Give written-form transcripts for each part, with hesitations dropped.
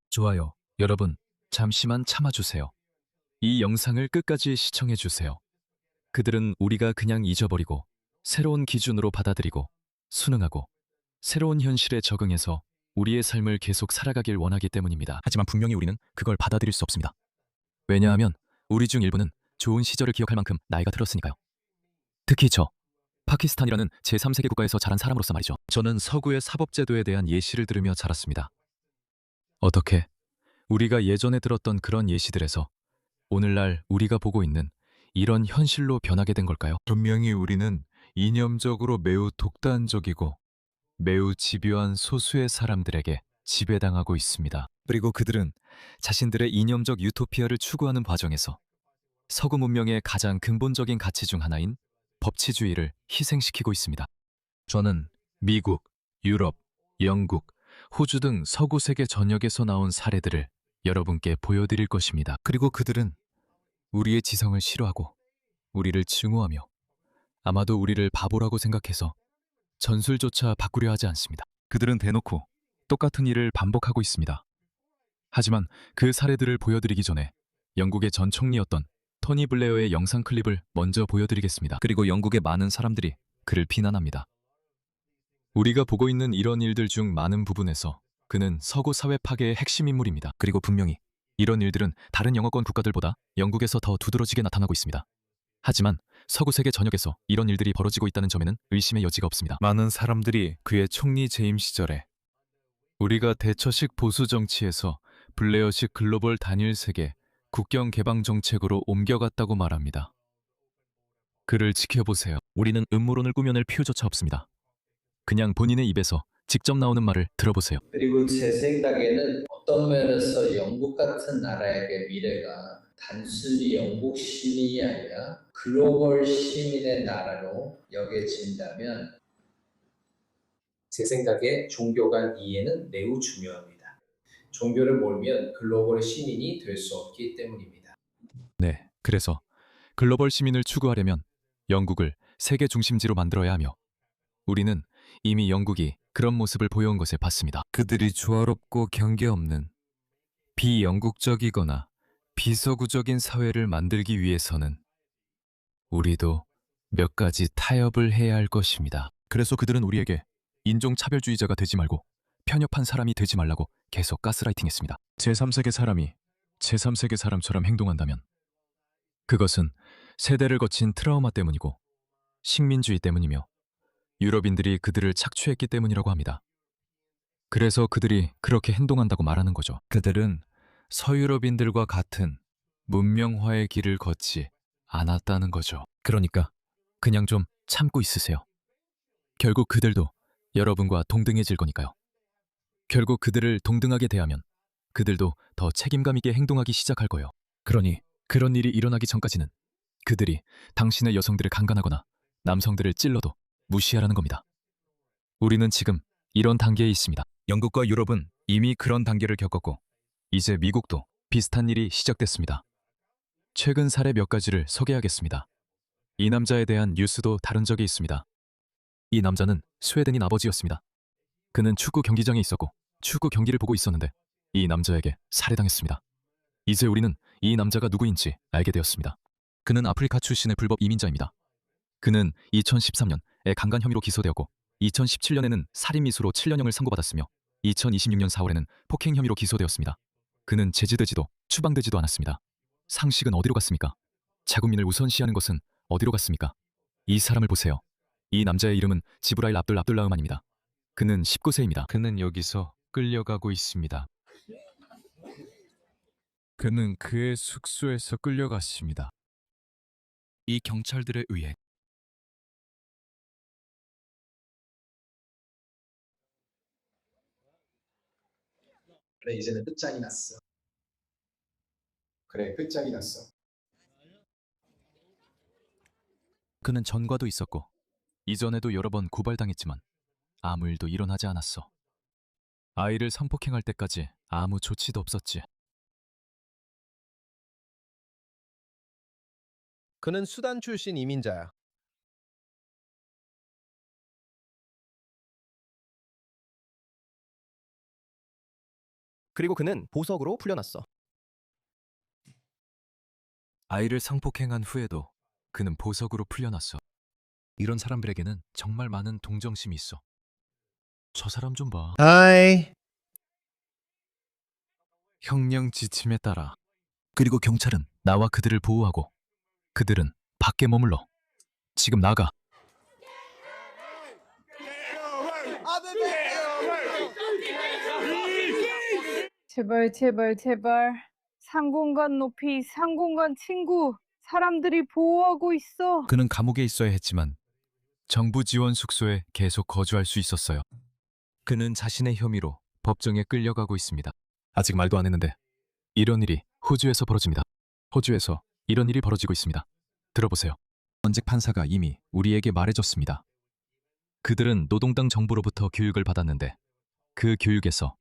좋아요. 여러분, 잠시만 참아주세요. 이 영상을 끝까지 시청해주세요. 그들은 우리가 그냥 잊어버리고 새로운 기준으로 받아들이고 순응하고 새로운 현실에 적응해서 우리의 삶을 계속 살아가길 원하기 때문입니다. 하지만 분명히 우리는 그걸 받아들일 수 없습니다. 왜냐하면 우리 중 일부는 좋은 시절을 기억할 만큼 나이가 들었으니까요. 특히 저, 파키스탄이라는 제3세계 국가에서 자란 사람으로서 말이죠. 저는 서구의 사법제도에 대한 예시를 들으며 자랐습니다. 어떻게 우리가 예전에 들었던 그런 예시들에서 오늘날 우리가 보고 있는 이런 현실로 변하게 된 걸까요? 분명히 우리는 이념적으로 매우 독단적이고 매우 집요한 소수의 사람들에게 지배당하고 있습니다. 그리고 그들은 자신들의 이념적 유토피아를 추구하는 과정에서 서구 문명의 가장 근본적인 가치 중 하나인 법치주의를 희생시키고 있습니다. 저는 미국, 유럽, 영국, 호주 등 서구 세계 전역에서 나온 사례들을 여러분께 보여드릴 것입니다. 그리고 그들은 우리의 지성을 싫어하고 우리를 증오하며 아마도 우리를 바보라고 생각해서 전술조차 바꾸려 하지 않습니다. 그들은 대놓고 똑같은 일을 반복하고 있습니다. 하지만 그 사례들을 보여드리기 전에 영국의 전 총리였던 토니 블레어의 영상 클립을 먼저 보여드리겠습니다. 그리고 영국의 많은 사람들이 그를 비난합니다. 우리가 보고 있는 이런 일들 중 많은 부분에서 그는 서구 사회 파괴의 핵심 인물입니다. 그리고 분명히 이런 일들은 다른 영어권 국가들보다 영국에서 더 두드러지게 나타나고 있습니다. 하지만 서구 세계 전역에서 이런 일들이 벌어지고 있다는 점에는 의심의 여지가 없습니다. 많은 사람들이 그의 총리 재임 시절에 우리가 대처식 보수 정치에서 블레어식 글로벌 단일 세계 국경 개방 정책으로 옮겨갔다고 말합니다. 그를 지켜보세요. 우리는 음모론을 꾸며낼 필요조차 없습니다. 그냥 본인의 입에서 직접 나오는 말을 들어보세요. 그리고 제 생각에는 어떤 면에서 영국 같은 나라에게 미래가 단순히 영국 시민이 아니라 글로벌 시민의 나라로 여겨진다면 제 생각에 종교 간 이해는 매우 중요합니다. 종교를 몰면 글로벌 시민이 될 수 없기 때문입니다. 네, 그래서 글로벌 시민을 추구하려면 영국을 세계 중심지로 만들어야 하며 우리는 이미 영국이 그런 모습을 보여온 것을 봤습니다. 그들이 조화롭고 경계 없는 비영국적이거나 비서구적인 사회를 만들기 위해서는 우리도 몇 가지 타협을 해야 할 것입니다. 그래서 그들은 우리에게 인종차별주의자가 되지 말고 편협한 사람이 되지 말라고 계속 가스라이팅했습니다. 제3세계 사람이 제3세계 사람처럼 행동한다면 그것은 세대를 거친 트라우마 때문이고 식민주의 때문이며 유럽인들이 그들을 착취했기 때문이라고 합니다. 그래서 그들이 그렇게 행동한다고 말하는 거죠. 그들은 서유럽인들과 같은 문명화의 길을 걷지 않았다는 거죠. 그러니까 그냥 좀 참고 있으세요. 결국 그들도 여러분과 동등해질 거니까요. 결국 그들을 동등하게 대하면 그들도 더 책임감 있게 행동하기 시작할 거예요. 그러니 그런 일이 일어나기 전까지는 그들이 당신의 여성들을 강간하거나 남성들을 찔러도 무시하라는 겁니다. 우리는 지금 이런 단계에 있습니다. 영국과 유럽은 이미 그런 단계를 겪었고 이제 미국도 비슷한 일이 시작됐습니다. 최근 사례 몇 가지를 소개하겠습니다. 이 남자에 대한 뉴스도 다룬 적이 있습니다. 이 남자는 스웨덴인 아버지였습니다. 그는 축구 경기장에 있었고 축구 경기를 보고 있었는데 이 남자에게 살해당했습니다. 이제 우리는 이 남자가 누구인지 알게 되었습니다. 그는 아프리카 출신의 불법 이민자입니다. 그는 2013년에 강간 혐의로 기소되었고 2017년에는 살인미수로 7년형을 선고받았으며 2026년 4월에는 폭행 혐의로 기소되었습니다. 그는 제지되지도 추방되지도 않았습니다. 상식은 어디로 갔습니까? 자국민을 우선시하는 것은 어디로 갔습니까? 이 사람을 보세요. 이 남자의 이름은 지브라일 압둘라흐만입니다. 그는 19세입니다. 그는 여기서 끌려가고 있습니다. 그는 그의 숙소에서 끌려갔습니다. 이 경찰들에 의해 그래 이제는 끝장이 났어. 그래 끝장이 났어. 그는 전과도 있었고 이전에도 여러 번 고발당했지만 아무 일도 일어나지 않았어. 아이를 성폭행할 때까지 아무 조치도 없었지. 그는 수단 출신 이민자야. 그리고 그는 보석으로 풀려났어. 아이를 성폭행한 후에도 그는 보석으로 풀려났어. 이런 사람들에게는 정말 많은 동정심이 있어. 저 사람 좀 봐. 하이. 형량 지침에 따라. 그리고 경찰은 나와 그들을 보호하고 그들은 밖에 머물러. 지금 나가. 제발 제발 제발 상공간 높이 상공간 친구 사람들이 보호하고 있어. 그는 감옥에 있어야 했지만 정부 지원 숙소에 계속 거주할 수 있었어요. 그는 자신의 혐의로 법정에 끌려가고 있습니다. 아직 말도 안 했는데 이런 일이 호주에서 벌어집니다. 호주에서 이런 일이 벌어지고 있습니다. 들어보세요. 전직 판사가 이미 우리에게 말해줬습니다. 그들은 노동당 정부로부터 교육을 받았는데 그 교육에서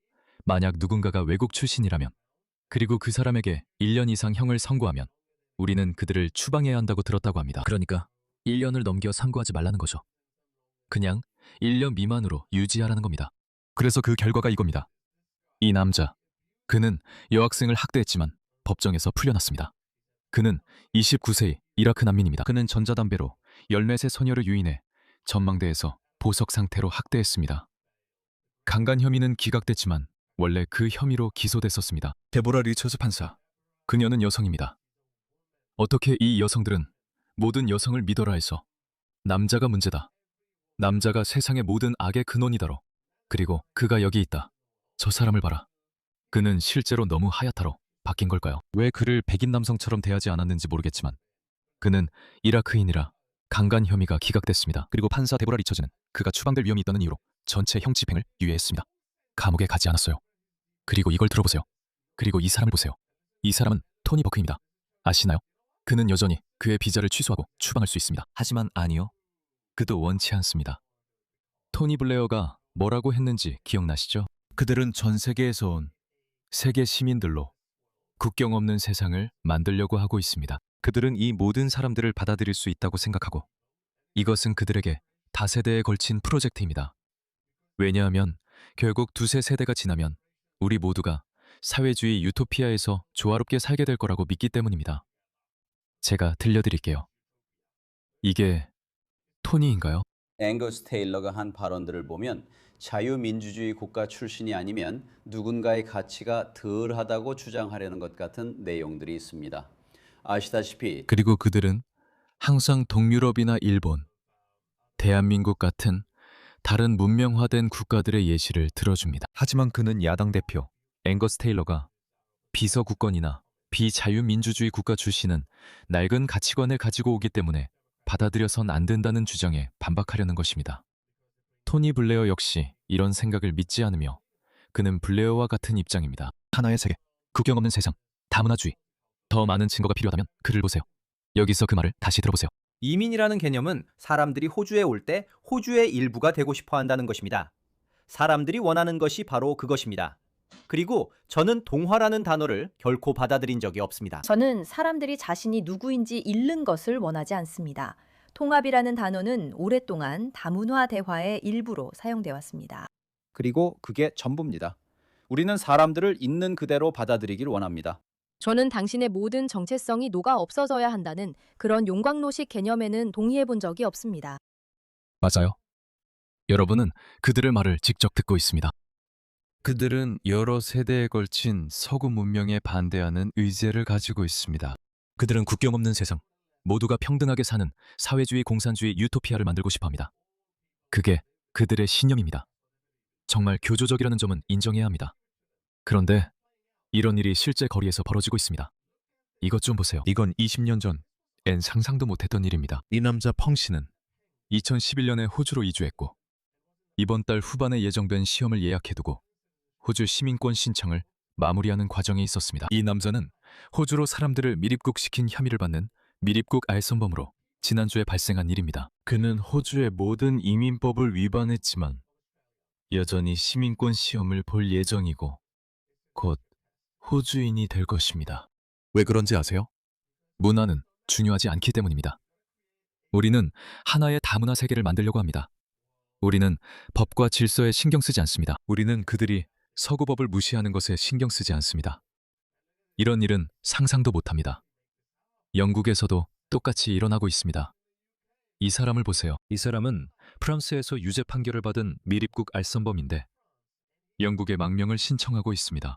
만약 누군가가 외국 출신이라면 그리고 그 사람에게 1년 이상 형을 선고하면 우리는 그들을 추방해야 한다고 들었다고 합니다. 그러니까 1년을 넘겨 상고하지 말라는 거죠. 그냥 1년 미만으로 유지하라는 겁니다. 그래서 그 결과가 이겁니다. 이 남자, 그는 여학생을 학대했지만 법정에서 풀려났습니다. 그는 29세의 이라크 난민입니다. 그는 전자담배로 14세 소녀를 유인해 전망대에서 보석 상태로 학대했습니다. 강간 혐의는 기각됐지만 원래 그 혐의로 기소됐었습니다. 데보라 리처즈 판사, 그녀는 여성입니다. 어떻게 이 여성들은 모든 여성을 믿어라 해서 남자가 문제다. 남자가 세상의 모든 악의 근원이다로. 그리고 그가 여기 있다. 저 사람을 봐라. 그는 실제로 너무 하얗다로 바뀐 걸까요? 왜 그를 백인 남성처럼 대하지 않았는지 모르겠지만 그는 이라크인이라 강간 혐의가 기각됐습니다. 그리고 판사 데보라 리처즈는 그가 추방될 위험이 있다는 이유로 전체 형 집행을 유예했습니다. 감옥에 가지 않았어요. 그리고 이걸 들어보세요. 그리고 이 사람을 보세요. 이 사람은 토니 버크입니다. 아시나요? 그는 여전히 그의 비자를 취소하고 추방할 수 있습니다. 하지만 아니요. 그도 원치 않습니다. 토니 블레어가 뭐라고 했는지 기억나시죠? 그들은 전 세계에서 온 세계 시민들로 국경 없는 세상을 만들려고 하고 있습니다. 그들은 이 모든 사람들을 받아들일 수 있다고 생각하고 이것은 그들에게 다세대에 걸친 프로젝트입니다. 왜냐하면 결국 두세 세대가 지나면 우리 모두가 사회주의 유토피아에서 조화롭게 살게 될 거라고 믿기 때문입니다. 제가 들려드릴게요. 이게 토니인가요? 앵거스 테일러가 한 발언들을 보면 자유민주주의 국가 출신이 아니면 누군가의 가치가 덜하다고 주장하려는 것 같은 내용들이 있습니다. 아시다시피 그리고 그들은 항상 동유럽이나 일본, 대한민국 같은 다른 문명화된 국가들의 예시를 들어줍니다. 하지만 그는 야당 대표 앵거스 테일러가 비서국권이나 비자유민주주의 국가 출신은 낡은 가치관을 가지고 오기 때문에 받아들여선 안 된다는 주장에 반박하려는 것입니다. 토니 블레어 역시 이런 생각을 믿지 않으며 그는 블레어와 같은 입장입니다. 하나의 세계, 국경 없는 세상, 다문화주의. 더 많은 증거가 필요하다면 글을 보세요. 여기서 그 말을 다시 들어보세요. 이민이라는 개념은 사람들이 호주에 올 때 호주의 일부가 되고 싶어 한다는 것입니다. 사람들이 원하는 것이 바로 그것입니다. 그리고 저는 동화라는 단어를 결코 받아들인 적이 없습니다. 저는 사람들이 자신이 누구인지 잃는 것을 원하지 않습니다. 통합이라는 단어는 오랫동안 다문화 대화의 일부로 사용되어 왔습니다. 그리고 그게 전부입니다. 우리는 사람들을 있는 그대로 받아들이길 원합니다. 저는 당신의 모든 정체성이 녹아 없어져야 한다는 그런 용광로식 개념에는 동의해 본 적이 없습니다. 맞아요. 여러분은 그들의 말을 직접 듣고 있습니다. 그들은 여러 세대에 걸친 서구 문명에 반대하는 의제를 가지고 있습니다. 그들은 국경 없는 세상, 모두가 평등하게 사는 사회주의 공산주의 유토피아를 만들고 싶어 합니다. 그게 그들의 신념입니다. 정말 교조적이라는 점은 인정해야 합니다. 그런데 이런 일이 실제 거리에서 벌어지고 있습니다. 이것 좀 보세요. 이건 20년 전엔 상상도 못했던 일입니다. 이 남자 펑 씨는 2011년에 호주로 이주했고 이번 달 후반에 예정된 시험을 예약해두고 호주 시민권 신청을 마무리하는 과정에 있었습니다. 이 남자는 호주로 사람들을 미립국시킨 혐의를 받는 미립국 알선범으로 지난주에 발생한 일입니다. 그는 호주의 모든 이민법을 위반했지만 여전히 시민권 시험을 볼 예정이고 곧 호주인이 될 것입니다. 왜 그런지 아세요? 문화는 중요하지 않기 때문입니다. 우리는 하나의 다문화 세계를 만들려고 합니다. 우리는 법과 질서에 신경 쓰지 않습니다. 우리는 그들이 서구법을 무시하는 것에 신경 쓰지 않습니다. 이런 일은 상상도 못합니다. 영국에서도 똑같이 일어나고 있습니다. 이 사람을 보세요. 이 사람은 프랑스에서 유죄 판결을 받은 미립국 알선범인데 영국에 망명을 신청하고 있습니다.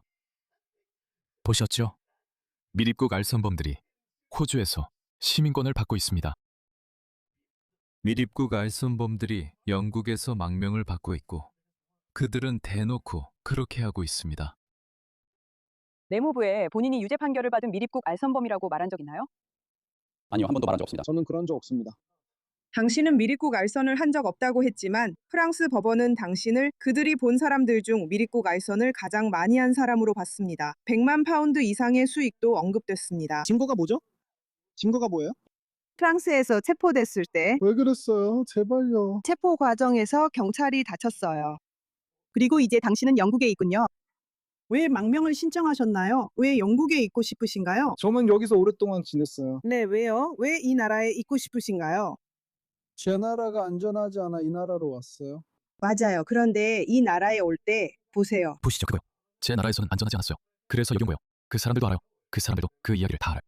보셨죠? 미립국 알선범들이 호주에서 시민권을 받고 있습니다. 미립국 알선범들이 영국에서 망명을 받고 있고 그들은 대놓고 그렇게 하고 있습니다. 내무부에 본인이 유죄 판결을 받은 미립국 알선범이라고 말한 적 있나요? 아니요, 한 번도 말한 적 없습니다. 저는 그런 적 없습니다. 당신은 미립국 알선을 한 적 없다고 했지만 프랑스 법원은 당신을 그들이 본 사람들 중 미립국 알선을 가장 많이 한 사람으로 봤습니다. 100만 파운드 이상의 수익도 언급됐습니다. 증거가 뭐죠? 증거가 뭐예요? 프랑스에서 체포됐을 때 왜 그랬어요? 제발요. 체포 과정에서 경찰이 다쳤어요. 그리고 이제 당신은 영국에 있군요. 왜 망명을 신청하셨나요? 왜 영국에 있고 싶으신가요? 저는 여기서 오랫동안 지냈어요. 네, 왜요? 왜 이 나라에 있고 싶으신가요? 제 나라가 안전하지 않아 이 나라로 왔어요. 맞아요. 그런데 이 나라에 올 때 보세요. 보시죠, 그거요. 제 나라에서는 안전하지 않았어요. 그래서 여기 온 거예요. 그 사람들도 알아요. 그 사람들도 그 이야기를 다 알아요.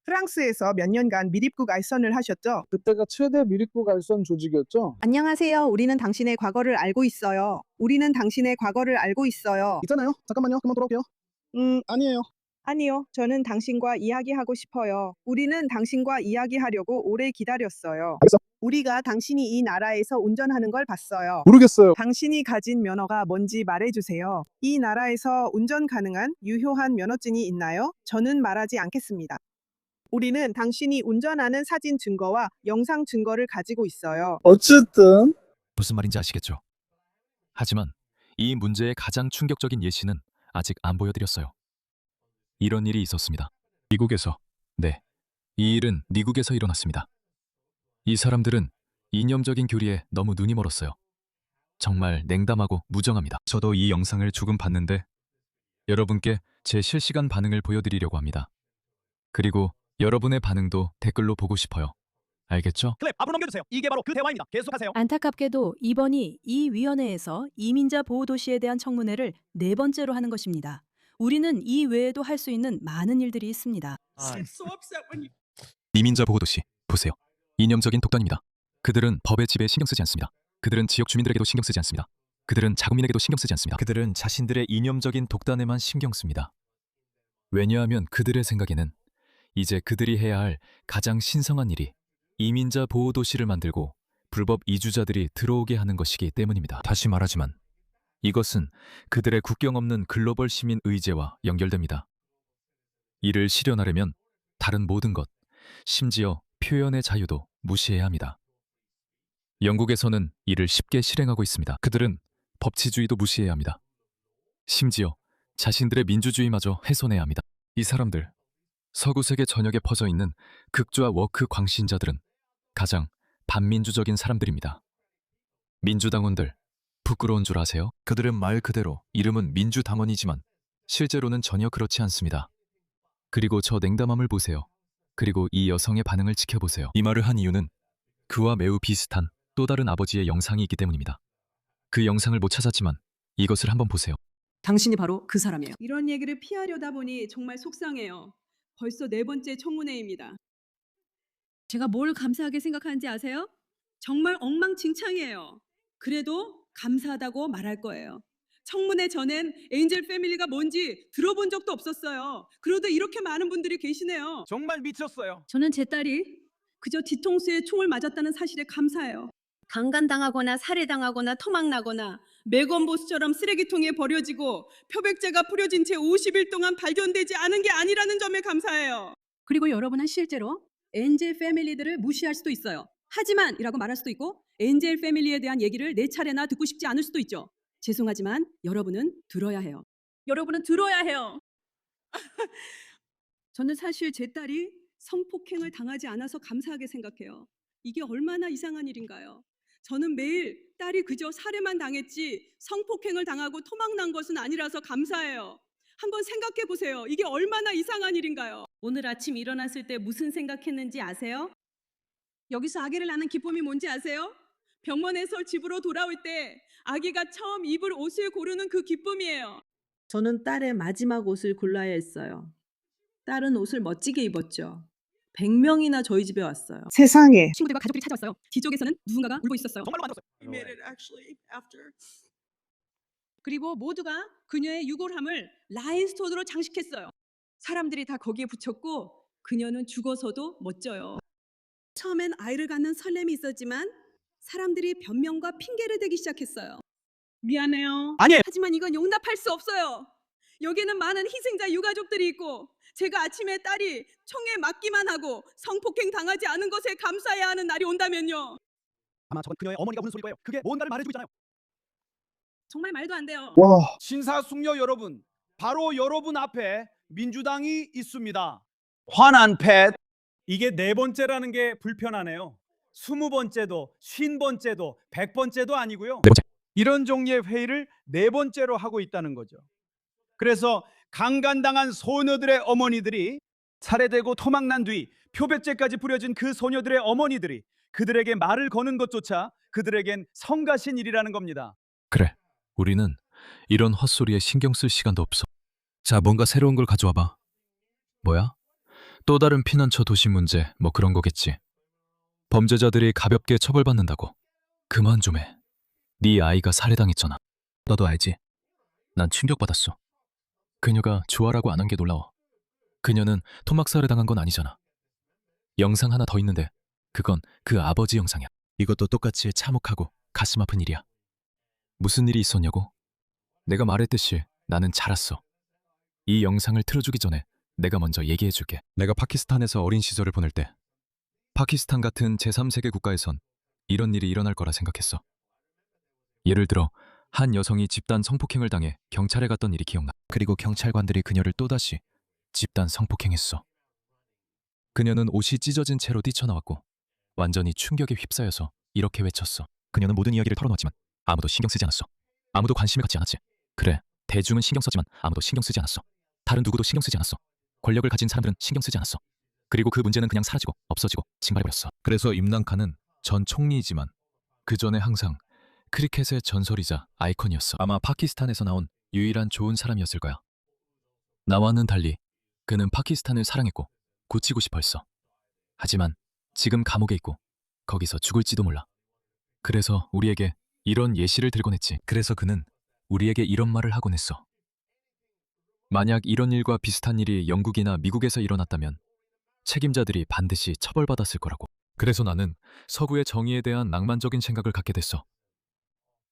프랑스에서 몇 년간 미립국 알선을 하셨죠? 그때가 최대 미립국 알선 조직이었죠? 안녕하세요. 우리는 당신의 과거를 알고 있어요. 우리는 당신의 과거를 알고 있어요. 있잖아요. 잠깐만요. 그만 돌아올게요. 아니에요. 아니요. 저는 당신과 이야기하고 싶어요. 우리는 당신과 이야기하려고 오래 기다렸어요. 알겠어. 우리가 당신이 이 나라에서 운전하는 걸 봤어요. 모르겠어요. 당신이 가진 면허가 뭔지 말해주세요. 이 나라에서 운전 가능한 유효한 면허증이 있나요? 저는 말하지 않겠습니다. 우리는 당신이 운전하는 사진 증거와 영상 증거를 가지고 있어요. 어쨌든 무슨 말인지 아시겠죠? 하지만 이 문제의 가장 충격적인 예시는 아직 안 보여드렸어요. 이런 일이 있었습니다. 미국에서. 네, 이 일은 미국에서 일어났습니다. 이 사람들은 이념적인 교리에 너무 눈이 멀었어요. 정말 냉담하고 무정합니다. 저도 이 영상을 조금 봤는데 여러분께 제 실시간 반응을 보여드리려고 합니다. 그리고 여러분의 반응도 댓글로 보고 싶어요. 알겠죠? 클랩 앞으로 넘겨주세요. 이게 바로 그 대화입니다. 계속하세요. 안타깝게도 이번이 이 위원회에서 이민자 보호 도시에 대한 청문회를 4번째로 하는 것입니다. 우리는 이 외에도 할 수 있는 많은 일들이 있습니다. 이민자 보호 도시 보세요. 이념적인 독단입니다. 그들은 법의 지배에 신경 쓰지 않습니다. 그들은 지역 주민들에게도 신경 쓰지 않습니다. 그들은 자국민에게도 신경 쓰지 않습니다. 그들은 자신들의 이념적인 독단에만 신경 씁니다. 왜냐하면 그들의 생각에는 이제 그들이 해야 할 가장 신성한 일이 이민자 보호 도시를 만들고 불법 이주자들이 들어오게 하는 것이기 때문입니다. 다시 말하지만 이것은 그들의 국경 없는 글로벌 시민 의제와 연결됩니다. 이를 실현하려면 다른 모든 것, 심지어 표현의 자유도 무시해야 합니다. 영국에서는 이를 쉽게 실행하고 있습니다. 그들은 법치주의도 무시해야 합니다. 심지어 자신들의 민주주의마저 훼손해야 합니다. 이 사람들, 서구 세계 전역에 퍼져 있는 극좌 워크 광신자들은 가장 반민주적인 사람들입니다. 민주당원들, 부끄러운 줄 아세요? 그들은 말 그대로 이름은 민주당원이지만 실제로는 전혀 그렇지 않습니다. 그리고 저 냉담함을 보세요. 그리고 이 여성의 반응을 지켜보세요. 이 말을 한 이유는 그와 매우 비슷한 또 다른 아버지의 영상이 있기 때문입니다. 그 영상을 못 찾았지만 이것을 한번 보세요. 당신이 바로 그 사람이에요. 이런 얘기를 피하려다 보니 정말 속상해요. 벌써 4번째 청문회입니다. 제가 뭘 감사하게 생각하는지 아세요? 정말 엉망진창이에요. 그래도 감사하다고 말할 거예요. 청문회 전엔 엔젤 패밀리가 뭔지 들어본 적도 없었어요. 그래도 이렇게 많은 분들이 계시네요. 정말 미쳤어요. 저는 제 딸이 그저 뒤통수에 총을 맞았다는 사실에 감사해요. 강간당하거나 살해당하거나 토막나거나 매건보스처럼 쓰레기통에 버려지고 표백제가 뿌려진 채 50일 동안 발견되지 않은 게 아니라는 점에 감사해요. 그리고 여러분은 실제로 엔젤 패밀리들을 무시할 수도 있어요. 하지만 이라고 말할 수도 있고 엔젤 패밀리에 대한 얘기를 4차례나 듣고 싶지 않을 수도 있죠. 죄송하지만 여러분은 들어야 해요. 여러분은 들어야 해요. 저는 사실 제 딸이 성폭행을 당하지 않아서 감사하게 생각해요. 이게 얼마나 이상한 일인가요? 저는 매일 딸이 그저 살해만 당했지 성폭행을 당하고 토막난 것은 아니라서 감사해요. 한번 생각해 보세요. 이게 얼마나 이상한 일인가요? 오늘 아침 일어났을 때 무슨 생각했는지 아세요? 여기서 아기를 낳는 기쁨이 뭔지 아세요? 병원에서 집으로 돌아올 때 아기가 처음 입을 옷을 고르는 그 기쁨이에요. 저는 딸의 마지막 옷을 골라야 했어요. 딸은 옷을 멋지게 입었죠. 100명이나 저희 집에 왔어요. 세상에. 친구들과 가족들이 찾아왔어요. 뒤쪽에서는 누군가가 울고 있었어요. 정말로 만들었어요. 그리고 모두가 그녀의 유골함을 라인스톤으로 장식했어요. 사람들이 다 거기에 붙였고 그녀는 죽어서도 멋져요. 처음엔 아이를 갖는 설렘이 있었지만 사람들이 변명과 핑계를 대기 시작했어요. 미안해요. 아니에요. 하지만 이건 용납할 수 없어요. 여기는 많은 희생자 유가족들이 있고 제가 아침에 딸이 총에 맞기만 하고 성폭행 당하지 않은 것에 감사해야 하는 날이 온다면요. 아마 저건 그녀의 어머니가 우는 소리일 거예요. 그게 뭔가를 말해주고 있잖아요. 정말 말도 안 돼요. 와, 신사숙녀 여러분, 바로 여러분 앞에 민주당이 있습니다. 화난 팻. 이게 4번째라는 게 불편하네요. 20번째도, 50번째도, 100번째도 아니고요. 네 번째. 이런 종류의 회의를 4번째로 하고 있다는 거죠. 그래서 강간당한 소녀들의 어머니들이 살해되고 토막난 뒤 표백제까지 뿌려진 그 소녀들의 어머니들이 그들에게 말을 거는 것조차 그들에겐 성가신 일이라는 겁니다. 그래, 우리는 이런 헛소리에 신경 쓸 시간도 없어. 자, 뭔가 새로운 걸 가져와봐. 뭐야? 또 다른 피난처 도시 문제 뭐 그런 거겠지. 범죄자들이 가볍게 처벌받는다고. 그만 좀 해. 네 아이가 살해당했잖아. 너도 알지? 난 충격받았어. 그녀가 좋아라고 안 한 게 놀라워. 그녀는 토막 살해당한 건 아니잖아. 영상 하나 더 있는데 그건 그 아버지 영상이야. 이것도 똑같이 참혹하고 가슴 아픈 일이야. 무슨 일이 있었냐고? 내가 말했듯이 나는 자랐어. 이 영상을 틀어주기 전에 내가 먼저 얘기해줄게. 내가 파키스탄에서 어린 시절을 보낼 때 파키스탄 같은 제3세계 국가에선 이런 일이 일어날 거라 생각했어. 예를 들어 한 여성이 집단 성폭행을 당해 경찰에 갔던 일이 기억나. 그리고 경찰관들이 그녀를 또다시 집단 성폭행했어. 그녀는 옷이 찢어진 채로 뛰쳐나왔고 완전히 충격에 휩싸여서 이렇게 외쳤어. 그녀는 모든 이야기를 털어놓았지만 아무도 신경 쓰지 않았어. 아무도 관심을 갖지 않았지. 그래, 대중은 신경 썼지만 아무도 신경 쓰지 않았어. 다른 누구도 신경 쓰지 않았어. 권력을 가진 사람들은 신경 쓰지 않았어. 그리고 그 문제는 그냥 사라지고 없어지고 징발해버렸어. 그래서 임란칸은 전 총리이지만 그 전에 항상 크리켓의 전설이자 아이콘이었어. 아마 파키스탄에서 나온 유일한 좋은 사람이었을 거야. 나와는 달리 그는 파키스탄을 사랑했고 고치고 싶어 했어. 하지만 지금 감옥에 있고 거기서 죽을지도 몰라. 그래서 우리에게 이런 예시를 들곤 했지. 그래서 그는 우리에게 이런 말을 하곤 했어. 만약 이런 일과 비슷한 일이 영국이나 미국에서 일어났다면 책임자들이 반드시 처벌받았을 거라고. 그래서 나는 서구의 정의에 대한 낭만적인 생각을 갖게 됐어.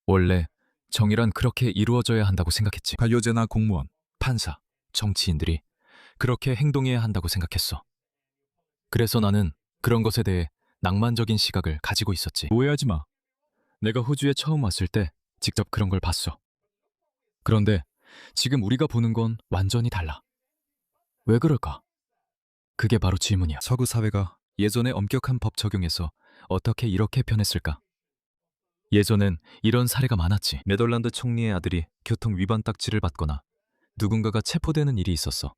원래 정의란 그렇게 이루어져야 한다고 생각했지. 반려자나 공무원, 판사, 정치인들이 그렇게 행동해야 한다고 생각했어. 그래서 나는 그런 것에 대해 낭만적인 시각을 가지고 있었지. 오해하지 마. 내가 호주에 처음 왔을 때 직접 그런 걸 봤어. 그런데 지금 우리가 보는 건 완전히 달라. 왜 그럴까? 그게 바로 질문이야. 서구 사회가 예전에 엄격한 법 적용에서 어떻게 이렇게 변했을까? 예전엔 이런 사례가 많았지. 네덜란드 총리의 아들이 교통 위반 딱지를 받거나 누군가가 체포되는 일이 있었어.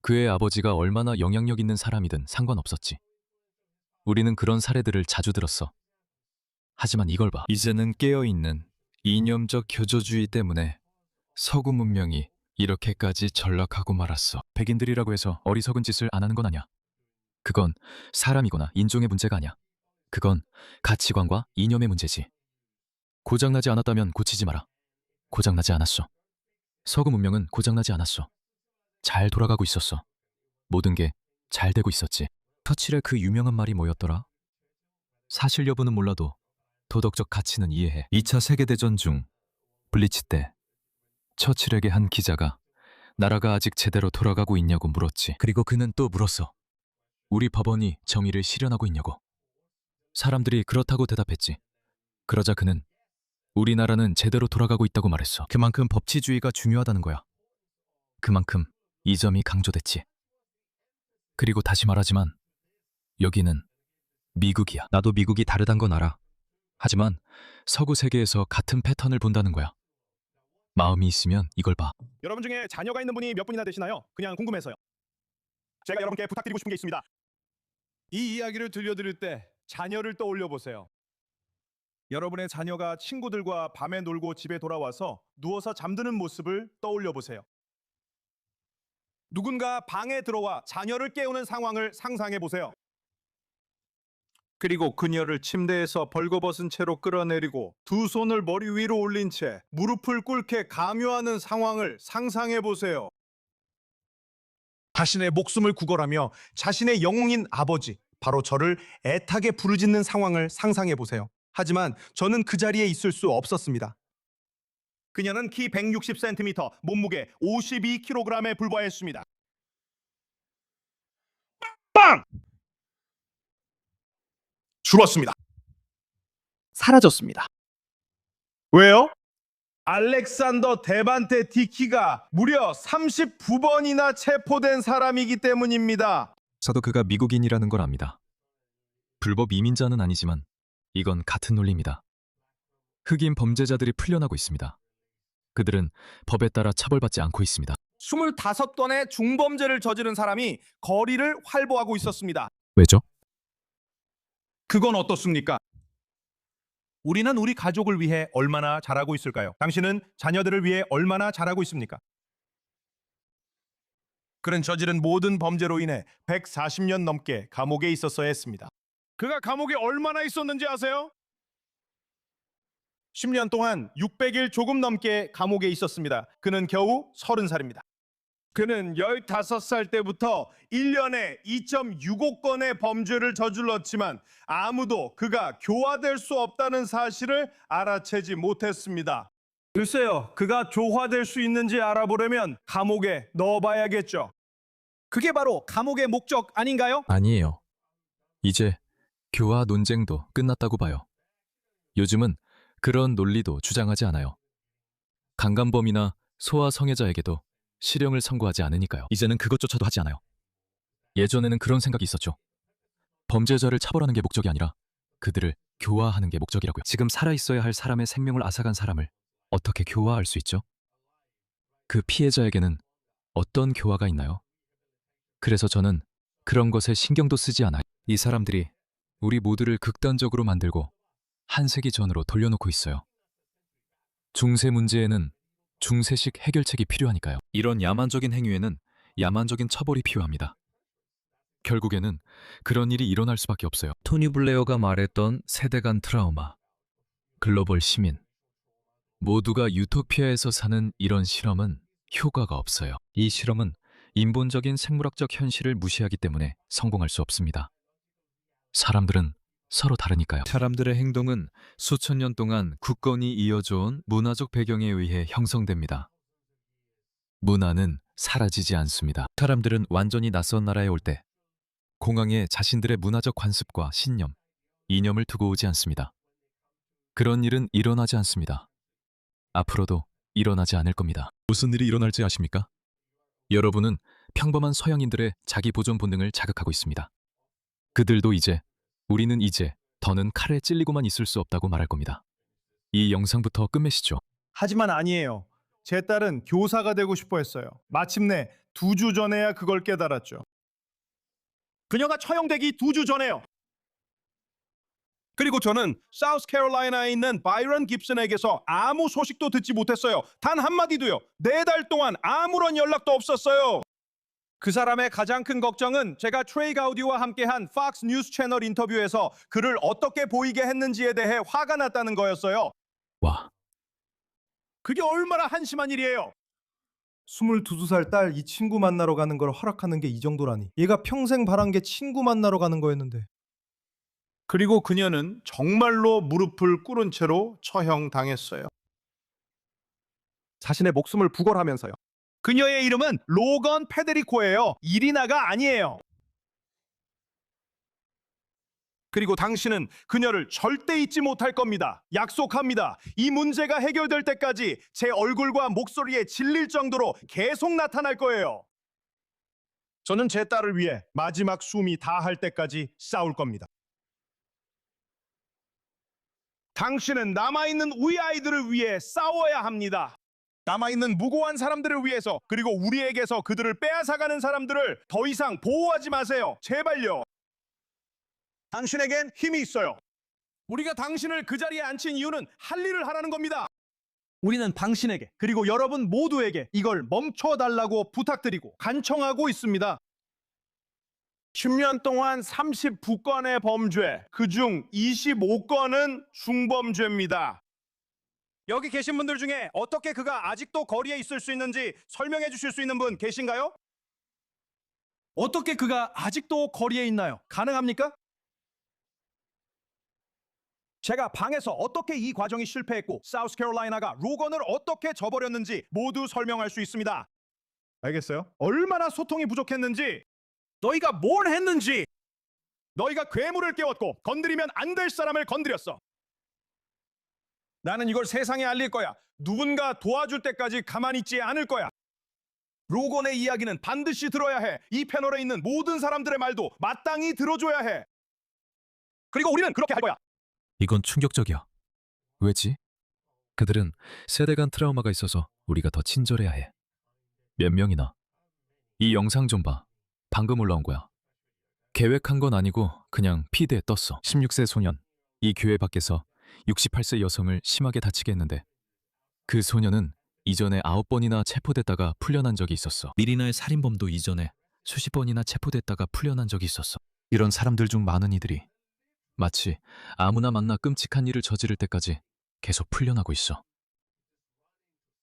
그의 아버지가 얼마나 영향력 있는 사람이든 상관없었지. 우리는 그런 사례들을 자주 들었어. 하지만 이걸 봐. 이제는 깨어있는 이념적 교조주의 때문에 서구 문명이 이렇게까지 전락하고 말았어. 백인들이라고 해서 어리석은 짓을 안 하는 건 아니야. 그건 사람이거나 인종의 문제가 아니야. 그건 가치관과 이념의 문제지. 고장나지 않았다면 고치지 마라. 고장나지 않았어. 서구 문명은 고장나지 않았어. 잘 돌아가고 있었어. 모든 게 잘 되고 있었지. 터칠의 그 유명한 말이 뭐였더라? 사실 여부는 몰라도 도덕적 가치는 이해해. 2차 세계대전 중 블리치 때 처칠에게 한 기자가 나라가 아직 제대로 돌아가고 있냐고 물었지. 그리고 그는 또 물었어. 우리 법원이 정의를 실현하고 있냐고. 사람들이 그렇다고 대답했지. 그러자 그는 우리나라는 제대로 돌아가고 있다고 말했어. 그만큼 법치주의가 중요하다는 거야. 그만큼 이 점이 강조됐지. 그리고 다시 말하지만 여기는 미국이야. 나도 미국이 다르단 건 알아. 하지만 서구 세계에서 같은 패턴을 본다는 거야. 마음이 있으면 이걸 봐. 여러분 중에 자녀가 있는 분이 몇 분이나 되시나요? 그냥 궁금해서요. 제가 여러분께 부탁드리고 싶은 게 있습니다. 이 이야기를 들려드릴 때 자녀를 떠올려 보세요. 여러분의 자녀가 친구들과 밤에 놀고 집에 돌아와서 누워서 잠드는 모습을 떠올려 보세요. 누군가 방에 들어와 자녀를 깨우는 상황을 상상해 보세요. 그리고 그녀를 침대에서 벌거벗은 채로 끌어내리고 두 손을 머리 위로 올린 채 무릎을 꿇게 강요하는 상황을 상상해 보세요. 자신의 목숨을 구걸하며 자신의 영웅인 아버지, 바로 저를 애타게 부르짖는 상황을 상상해 보세요. 하지만 저는 그 자리에 있을 수 없었습니다. 그녀는 키 160cm, 몸무게 52kg에 불과했습니다. 빵! 죽었습니다. 사라졌습니다. 왜요? 알렉산더 데반테 디키가 무려 39번이나 체포된 사람이기 때문입니다. 저도 그가 미국인이라는 걸 압니다. 불법 이민자는 아니지만 이건 같은 논리입니다. 흑인 범죄자들이 풀려나고 있습니다. 그들은 법에 따라 처벌받지 않고 있습니다. 25건의 중범죄를 저지른 사람이 거리를 활보하고 있었습니다. 왜죠? 그건 어떻습니까? 우리는 우리 가족을 위해 얼마나 잘하고 있을까요? 당신은 자녀들을 위해 얼마나 잘하고 있습니까? 그는 저지른 모든 범죄로 인해 140년 넘게 감옥에 있었어야 했습니다. 그가 감옥에 얼마나 있었는지 아세요? 10년 동안 600일 조금 넘게 감옥에 있었습니다. 그는 겨우 30살입니다. 그는 15살 때부터 1년에 2.65 건의 범죄를 저질렀지만 아무도 그가 교화될 수 없다는 사실을 알아채지 못했습니다. 글쎄요, 그가 조화될 수 있는지 알아보려면 감옥에 넣어봐야겠죠. 그게 바로 감옥의 목적 아닌가요? 아니에요. 이제 교화 논쟁도 끝났다고 봐요. 요즘은 그런 논리도 주장하지 않아요. 강간범이나 소아 성애자에게도 실형을 선고하지 않으니까요. 이제는 그것조차도 하지 않아요. 예전에는 그런 생각이 있었죠. 범죄자를 처벌하는 게 목적이 아니라 그들을 교화하는 게 목적이라고요. 지금 살아있어야 할 사람의 생명을 앗아간 사람을 어떻게 교화할 수 있죠? 그 피해자에게는 어떤 교화가 있나요? 그래서 저는 그런 것에 신경도 쓰지 않아요. 이 사람들이 우리 모두를 극단적으로 만들고 한 세기 전으로 돌려놓고 있어요. 중세 문제에는 중세식 해결책이 필요하니까요. 이런 야만적인 행위에는 야만적인 처벌이 필요합니다. 결국에는 그런 일이 일어날 수밖에 없어요. 토니 블레어가 말했던 세대 간 트라우마, 글로벌 시민, 모두가 유토피아에서 사는 이런 실험은 효과가 없어요. 이 실험은 인본적인 생물학적 현실을 무시하기 때문에 성공할 수 없습니다. 사람들은 서로 다르니까요. 사람들의 행동은 수천 년 동안 굳건히 이어져온 문화적 배경에 의해 형성됩니다. 문화는 사라지지 않습니다. 사람들은 완전히 낯선 나라에 올 때 공항에 자신들의 문화적 관습과 신념, 이념을 두고 오지 않습니다. 그런 일은 일어나지 않습니다. 앞으로도 일어나지 않을 겁니다. 무슨 일이 일어날지 아십니까? 여러분은 평범한 서양인들의 자기 보존 본능을 자극하고 있습니다. 그들도 우리는 이제 더는 칼에 찔리고만 있을 수 없다고 말할 겁니다. 이 영상부터 끝맺시죠. 하지만 아니에요. 제 딸은 교사가 되고 싶어 했어요. 마침내 2주 전에야 그걸 깨달았죠. 그녀가 처형되기 2주 전에요. 그리고 저는 사우스캐롤라이나에 있는 바이런 깁슨에게서 아무 소식도 듣지 못했어요. 단 한마디도요. 4달 동안 아무런 연락도 없었어요. 그 사람의 가장 큰 걱정은 제가 트레이 가우디와 함께한 팍스 뉴스 채널 인터뷰에서 그를 어떻게 보이게 했는지에 대해 화가 났다는 거였어요. 와. 그게 얼마나 한심한 일이에요. 22살 딸 이 친구 만나러 가는 걸 허락하는 게 이 정도라니. 얘가 평생 바란 게 친구 만나러 가는 거였는데. 그리고 그녀는 정말로 무릎을 꿇은 채로 처형당했어요. 자신의 목숨을 부걸하면서요. 그녀의 이름은 로건 페데리코예요. 이리나가 아니에요. 그리고 당신은 그녀를 절대 잊지 못할 겁니다. 약속합니다. 이 문제가 해결될 때까지 제 얼굴과 목소리에 질릴 정도로 계속 나타날 거예요. 저는 제 딸을 위해 마지막 숨이 다할 때까지 싸울 겁니다. 당신은 남아있는 우리 아이들을 위해 싸워야 합니다. 남아있는 무고한 사람들을 위해서, 그리고 우리에게서 그들을 빼앗아가는 사람들을 더 이상 보호하지 마세요. 제발요. 당신에겐 힘이 있어요. 우리가 당신을 그 자리에 앉힌 이유는 할 일을 하라는 겁니다. 우리는 당신에게 그리고 여러분 모두에게 이걸 멈춰달라고 부탁드리고 간청하고 있습니다. 10년 동안 39건의 범죄, 그중 25건은 중범죄입니다. 여기 계신 분들 중에 어떻게 그가 아직도 거리에 있을 수 있는지 설명해 주실 수 있는 분 계신가요? 어떻게 그가 아직도 거리에 있나요? 가능합니까? 제가 방에서 어떻게 이 과정이 실패했고 사우스캐롤라이나가 로건을 어떻게 저버렸는지 모두 설명할 수 있습니다. 알겠어요? 얼마나 소통이 부족했는지, 너희가 뭘 했는지, 너희가 괴물을 깨웠고 건드리면 안 될 사람을 건드렸어. 나는 이걸 세상에 알릴 거야. 누군가 도와줄 때까지 가만히 있지 않을 거야. 로건의 이야기는 반드시 들어야 해. 이 패널에 있는 모든 사람들의 말도 마땅히 들어줘야 해. 그리고 우리는 그렇게 할 거야. 이건 충격적이야. 왜지? 그들은 세대 간 트라우마가 있어서 우리가 더 친절해야 해. 몇 명이나. 이 영상 좀 봐. 방금 올라온 거야. 계획한 건 아니고 그냥 피드에 떴어. 16세 소년. 이 교회 밖에서 68세 여성을 심하게 다치게 했는데 그 소년은 이전에 9번이나 체포됐다가 풀려난 적이 있었어. 미리나의 살인범도 이전에 수십 번이나 체포됐다가 풀려난 적이 있었어. 이런 사람들 중 많은 이들이 마치 아무나 만나 끔찍한 일을 저지를 때까지 계속 풀려나고 있어.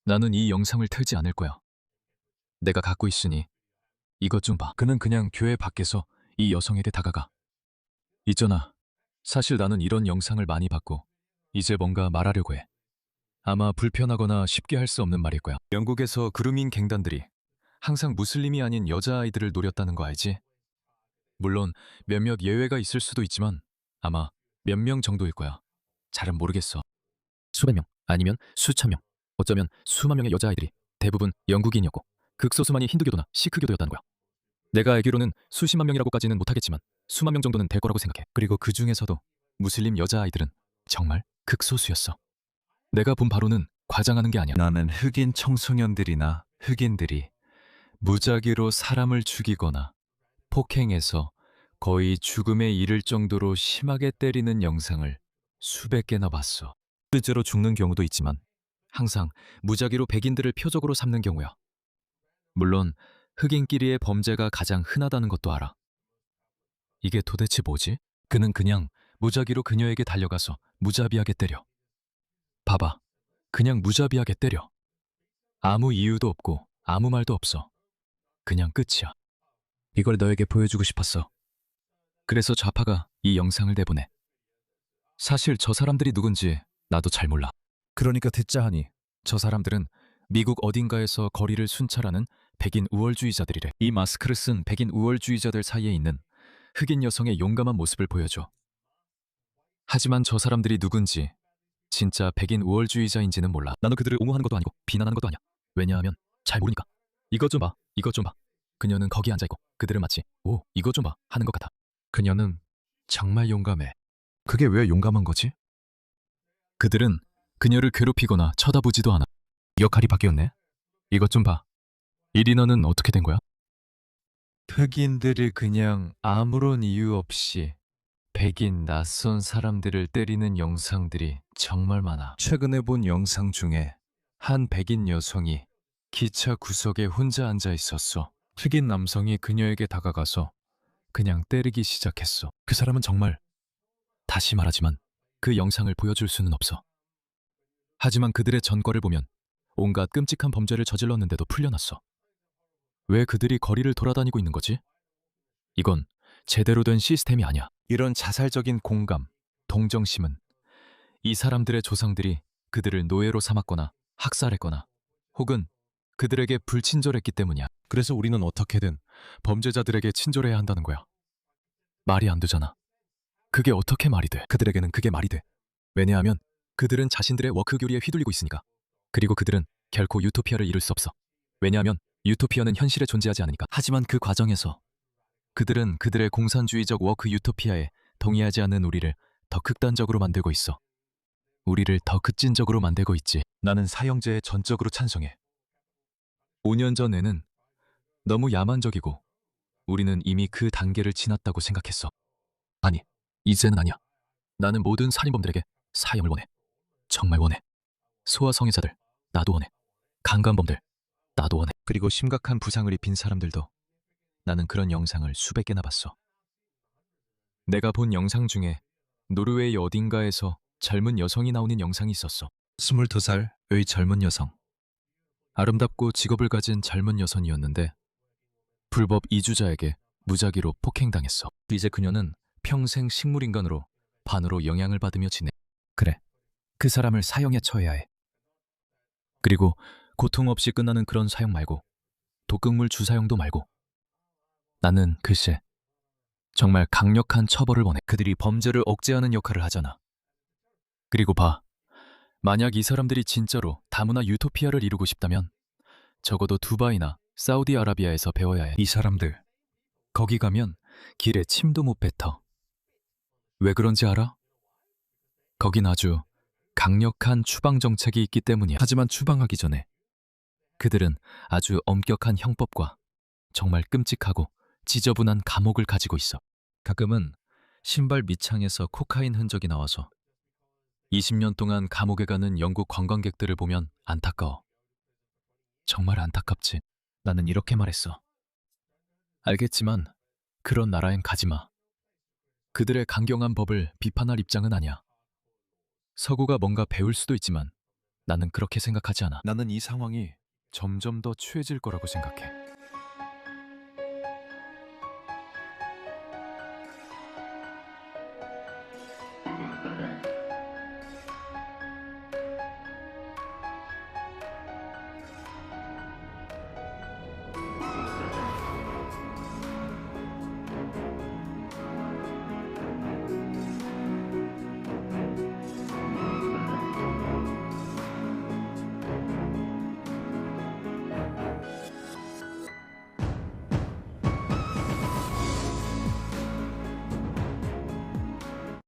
나는 이 영상을 틀지 않을 거야. 내가 갖고 있으니 이것 좀 봐. 그는 그냥 교회 밖에서 이 여성에게 다가가. 있잖아. 사실 나는 이런 영상을 많이 봤고 이제 뭔가 말하려고 해. 아마 불편하거나 쉽게 할 수 없는 말일 거야. 영국에서 그루밍 갱단들이 항상 무슬림이 아닌 여자아이들을 노렸다는 거 알지? 물론 몇몇 예외가 있을 수도 있지만 아마 몇 명 정도일 거야. 잘은 모르겠어. 수백 명, 아니면 수천 명, 어쩌면 수만 명의 여자아이들이 대부분 영국인이었고 극소수만이 힌두교도나 시크교도였다는 거야. 내가 알기로는 수십만 명이라고까지는 못하겠지만 수만 명 정도는 될 거라고 생각해. 그리고 그 중에서도 무슬림 여자아이들은 정말 극소수였어. 내가 본 바로는 과장하는 게 아니야. 나는 흑인 청소년들이나 흑인들이 무작위로 사람을 죽이거나 폭행해서 거의 죽음에 이를 정도로 심하게 때리는 영상을 수백 개나 봤어. 실제로 죽는 경우도 있지만 항상 무작위로 백인들을 표적으로 삼는 경우야. 물론 흑인끼리의 범죄가 가장 흔하다는 것도 알아. 이게 도대체 뭐지? 그는 그냥 무작위로 그녀에게 달려가서 무자비하게 때려. 봐봐. 그냥 무자비하게 때려. 아무 이유도 없고 아무 말도 없어. 그냥 끝이야. 이걸 너에게 보여주고 싶었어. 그래서 좌파가 이 영상을 내보내. 사실 저 사람들이 누군지 나도 잘 몰라. 그러니까 듣자 하니 저 사람들은 미국 어딘가에서 거리를 순찰하는 백인 우월주의자들이래. 이 마스크를 쓴 백인 우월주의자들 사이에 있는 흑인 여성의 용감한 모습을 보여줘. 하지만 저 사람들이 누군지, 진짜 백인 우월주의자인지는 몰라. 나도 그들을 옹호하는 것도 아니고 비난하는 것도 아니야. 왜냐하면 잘 모르니까. 이것 좀 봐, 이것 좀 봐. 그녀는 거기 앉아있고 그들을 마치 오, 이것 좀 봐 하는 것 같아. 그녀는 정말 용감해. 그게 왜 용감한 거지? 그들은 그녀를 괴롭히거나 쳐다보지도 않아. 역할이 바뀌었네. 이것 좀 봐. 이 리너는 어떻게 된 거야? 흑인들이 그냥 아무런 이유 없이 백인 낯선 사람들을 때리는 영상들이 정말 많아. 최근에 본 영상 중에 한 백인 여성이 기차 구석에 혼자 앉아 있었어. 흑인 남성이 그녀에게 다가가서 그냥 때리기 시작했어. 그 사람은 정말, 다시 말하지만 그 영상을 보여줄 수는 없어. 하지만 그들의 전과를 보면 온갖 끔찍한 범죄를 저질렀는데도 풀려났어. 왜 그들이 거리를 돌아다니고 있는 거지? 이건 제대로 된 시스템이 아니야. 이런 자살적인 공감, 동정심은 이 사람들의 조상들이 그들을 노예로 삼았거나 학살했거나 혹은 그들에게 불친절했기 때문이야. 그래서 우리는 어떻게든 범죄자들에게 친절해야 한다는 거야. 말이 안 되잖아. 그게 어떻게 말이 돼? 그들에게는 그게 말이 돼. 왜냐하면 그들은 자신들의 워크교리에 휘둘리고 있으니까. 그리고 그들은 결코 유토피아를 이룰 수 없어. 왜냐하면 유토피아는 현실에 존재하지 않으니까. 하지만 그 과정에서 그들은 그들의 공산주의적 워크 유토피아에 동의하지 않는 우리를 더 극단적으로 만들고 있어. 우리를 더 급진적으로 만들고 있지. 나는 사형제에 전적으로 찬성해. 5년 전에는 너무 야만적이고 우리는 이미 그 단계를 지났다고 생각했어. 아니, 이제는 아니야. 나는 모든 살인범들에게 사형을 원해. 정말 원해. 소아성애자들, 나도 원해. 강간범들, 나도 원해. 그리고 심각한 부상을 입힌 사람들도. 나는 그런 영상을 수백 개나 봤어. 내가 본 영상 중에 노르웨이 어딘가에서 젊은 여성이 나오는 영상이 있었어. 22살의 젊은 여성. 아름답고 직업을 가진 젊은 여성이었는데 불법 이주자에게 무작위로 폭행당했어. 이제 그녀는 평생 식물인간으로 반으로 영향을 받으며 지내. 그래, 그 사람을 사형에 처해야 해. 그리고 고통 없이 끝나는 그런 사형 말고 독극물 주사형도 말고 나는 글쎄 정말 강력한 처벌을 원해. 그들이 범죄를 억제하는 역할을 하잖아. 그리고 봐, 만약 이 사람들이 진짜로 다문화 유토피아를 이루고 싶다면 적어도 두바이나 사우디아라비아에서 배워야 해. 이 사람들 거기 가면 길에 침도 못 뱉어. 왜 그런지 알아? 거긴 아주 강력한 추방 정책이 있기 때문이야. 하지만 추방하기 전에 그들은 아주 엄격한 형법과 정말 끔찍하고 지저분한 감옥을 가지고 있어. 가끔은 신발 밑창에서 코카인 흔적이 나와서 20년 동안 감옥에 가는 영국 관광객들을 보면 안타까워. 정말 안타깝지. 나는 이렇게 말했어. 알겠지만 그런 나라엔 가지 마. 그들의 강경한 법을 비판할 입장은 아니야. 서구가 뭔가 배울 수도 있지만 나는 그렇게 생각하지 않아. 나는 이 상황이 점점 더 취해질 거라고 생각해.